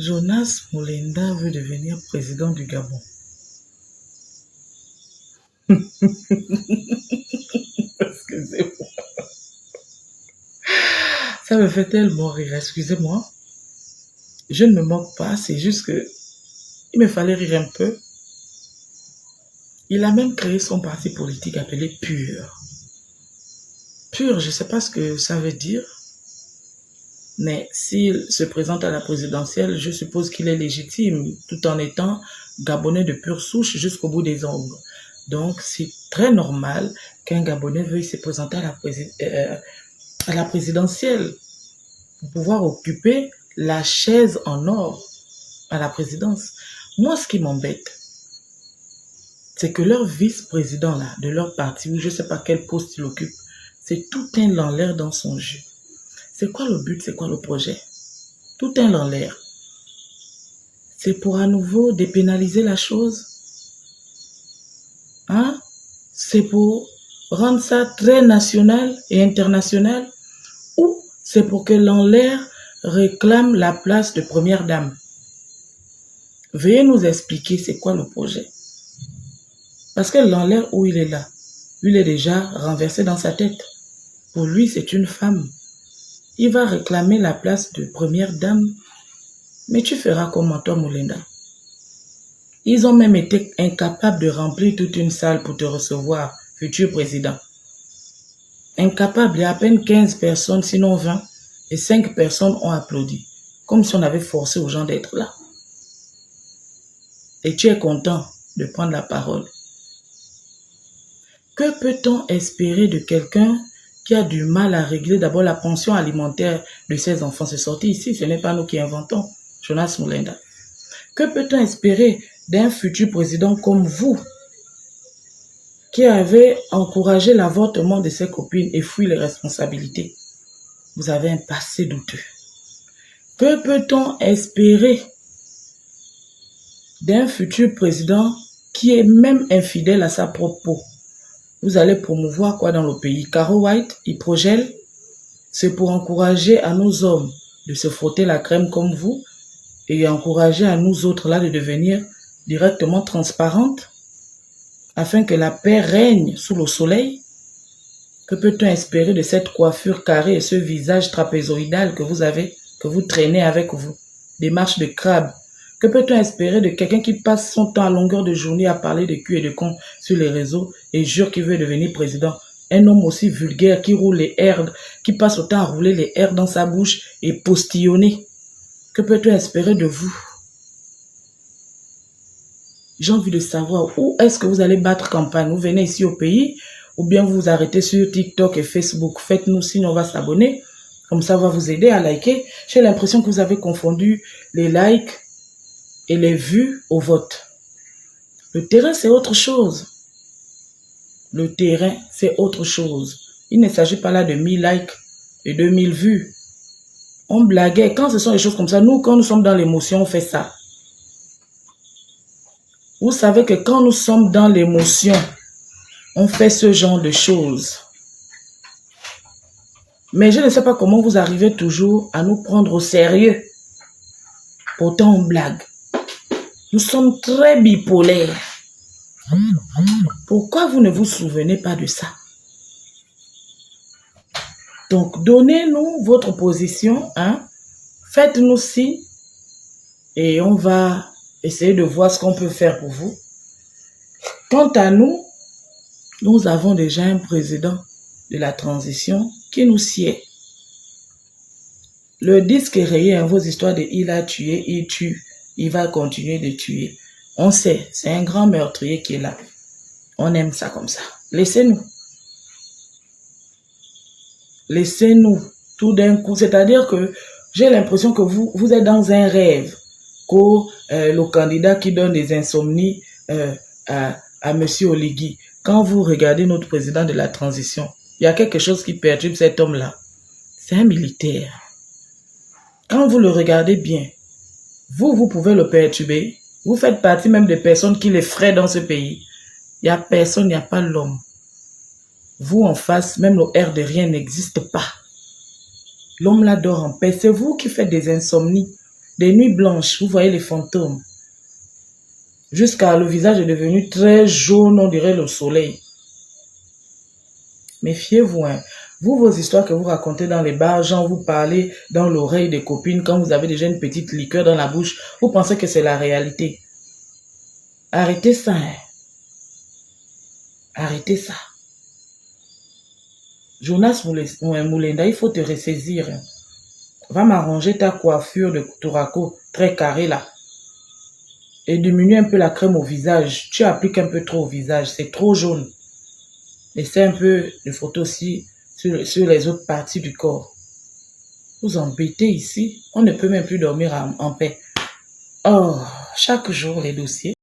Jonas Mulenda veut devenir président du Gabon. Excusez-moi. Ça me fait tellement rire, excusez-moi. Je ne me moque pas, c'est juste que il me fallait rire un peu. Il a même créé son parti politique appelé PUR. PUR, je ne sais pas ce que ça veut dire, mais s'il se présente à la présidentielle, je suppose qu'il est légitime, tout en étant Gabonais de pure souche jusqu'au bout des ongles. Donc, c'est très normal qu'un Gabonais veuille se présenter à la présidentielle pour pouvoir occuper la chaise en or à la présidence. Moi, ce qui m'embête, c'est que leur vice-président là, de leur parti, ou je ne sais pas quel poste il occupe, c'est tout un en l'air dans son jeu. C'est quoi le but, c'est quoi le projet? Tout un en l'air. C'est pour à nouveau dépénaliser la chose. Hein? C'est pour rendre ça très national et international, ou c'est pour que l'en l'air réclame la place de première dame? Veuillez nous expliquer c'est quoi le projet. Parce que l'en l'air où il est là, il est déjà renversé dans sa tête. Pour lui, c'est une femme. Il va réclamer la place de première dame. Mais tu feras comment toi, Mulenda? Ils ont même été incapables de remplir toute une salle pour te recevoir, futur président. Incapables, il y a à peine 15 personnes, sinon 20, et 5 personnes ont applaudi. Comme si on avait forcé aux gens d'être là. Et tu es content de prendre la parole. Que peut-on espérer de quelqu'un qui a du mal à régler d'abord la pension alimentaire de ses enfants? C'est sorti ici, ce n'est pas nous qui inventons. Jonas Mulenda. Que peut-on espérer d'un futur président comme vous, qui avez encouragé l'avortement de ses copines et fui les responsabilités? Vous avez un passé douteux. Que peut-on espérer d'un futur président qui est même infidèle à sa propre peau? Vous allez promouvoir quoi dans le pays? Caro White, Hydrogel, c'est pour encourager à nos hommes de se frotter la crème comme vous et encourager à nous autres là de devenir directement transparentes afin que la paix règne sous le soleil. Que peut-on espérer de cette coiffure carrée et ce visage trapézoïdal que vous avez, que vous traînez avec vous? Des marches de crabe. Que peut-on espérer de quelqu'un qui passe son temps à longueur de journée à parler de cul et de con sur les réseaux et jure qu'il veut devenir président? Un homme aussi vulgaire qui roule les airs, qui passe autant à rouler les airs dans sa bouche et postillonner. Que peut-on espérer de vous? J'ai envie de savoir où est-ce que vous allez battre campagne. Vous venez ici au pays ou bien vous vous arrêtez sur TikTok et Facebook. Faites-nous signe, on va s'abonner. Comme ça, on va vous aider à liker. J'ai l'impression que vous avez confondu les likes et les vues au vote. Le terrain, c'est autre chose. Le terrain, c'est autre chose. Il ne s'agit pas là de 1000 likes et 2000 vues. On blaguait. Quand ce sont des choses comme ça, nous, quand nous sommes dans l'émotion, on fait ça. Vous savez que quand nous sommes dans l'émotion, on fait ce genre de choses. Mais je ne sais pas comment vous arrivez toujours à nous prendre au sérieux. Pourtant, on blague. Nous sommes très bipolaires. Pourquoi vous ne vous souvenez pas de ça? Donc, donnez-nous votre position. Hein? Faites-nous signe. Et on va essayer de voir ce qu'on peut faire pour vous. Quant à nous, nous avons déjà un président de la transition qui nous sied. Le disque est rayé, hein, vos histoires de il a tué, il tue, il va continuer de tuer. On sait, c'est un grand meurtrier qui est là. On aime ça comme ça. Laissez-nous. Laissez-nous tout d'un coup. C'est-à-dire que j'ai l'impression que vous êtes dans un rêve. Le candidat qui donne des insomnies à M. Oligui. Quand vous regardez notre président de la transition, il y a quelque chose qui perturbe cet homme-là. C'est un militaire. Quand vous le regardez bien, vous pouvez le perturber. Vous faites partie même des personnes qui l'effraient dans ce pays. Il n'y a personne, il n'y a pas l'homme. Vous en face, même le air de rien n'existe pas. L'homme là dort en paix. C'est vous qui faites des insomnies. Des nuits blanches, vous voyez les fantômes. Jusqu'à le visage est devenu très jaune, on dirait le soleil. Méfiez-vous, hein. Vous, vos histoires que vous racontez dans les bars, genre vous parlez dans l'oreille des copines quand vous avez déjà une petite liqueur dans la bouche, vous pensez que c'est la réalité. Arrêtez ça, hein. Arrêtez ça. Jonas Moulenda, il faut te ressaisir. Hein. Va m'arranger ta coiffure de Tourako, très carrée là. Et diminue un peu la crème au visage. Tu appliques un peu trop au visage, c'est trop jaune. Laissez un peu de photos aussi sur les autres parties du corps. Vous embêtez ici, on ne peut même plus dormir en paix. Oh, chaque jour les dossiers.